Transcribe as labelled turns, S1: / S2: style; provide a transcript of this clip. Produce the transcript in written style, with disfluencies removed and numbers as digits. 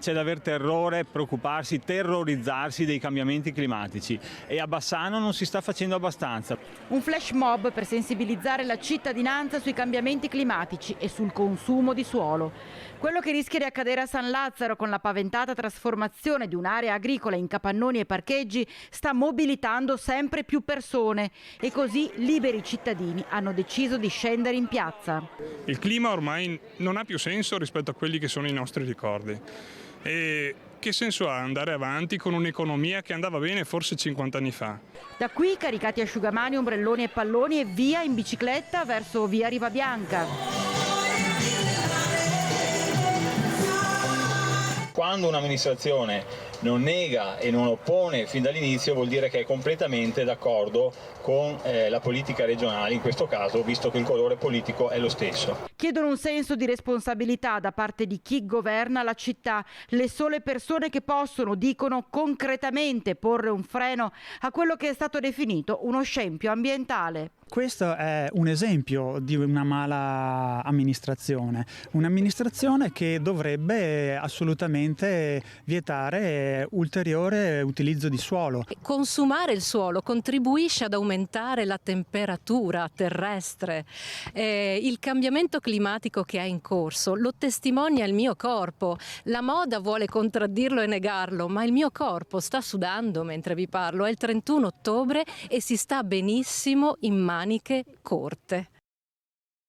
S1: C'è da aver terrore, preoccuparsi, terrorizzarsi dei cambiamenti climatici e a Bassano non si sta facendo abbastanza.
S2: Un flash mob per sensibilizzare la cittadinanza sui cambiamenti climatici e sul consumo di suolo. Quello che rischia di accadere a San Lazzaro con la paventata trasformazione di un'area agricola in capannoni e parcheggi sta mobilitando sempre più persone e così liberi cittadini hanno deciso di scendere in piazza.
S3: Il clima ormai non ha più senso rispetto a quelli che sono i nostri ricordi. E che senso ha andare avanti con un'economia che andava bene forse 50 anni fa?
S2: Da qui caricati asciugamani, ombrelloni e palloni e via in bicicletta verso via Rivabianca.
S1: Quando un'amministrazione non nega e non oppone fin dall'inizio vuol dire che è completamente d'accordo con la politica regionale, in questo caso, visto che il colore politico è lo stesso.
S2: Chiedono un senso di responsabilità da parte di chi governa la città, le sole persone che possono, dicono, concretamente porre un freno a quello che è stato definito uno scempio ambientale.
S4: Questo è un esempio di una mala amministrazione, un'amministrazione che dovrebbe assolutamente vietare ulteriore utilizzo di suolo.
S5: Consumare il suolo contribuisce ad aumentare la temperatura terrestre. Il cambiamento climatico che è in corso lo testimonia il mio corpo. La moda vuole contraddirlo e negarlo, ma il mio corpo sta sudando mentre vi parlo. È il 31 ottobre e si sta benissimo in maniche corte.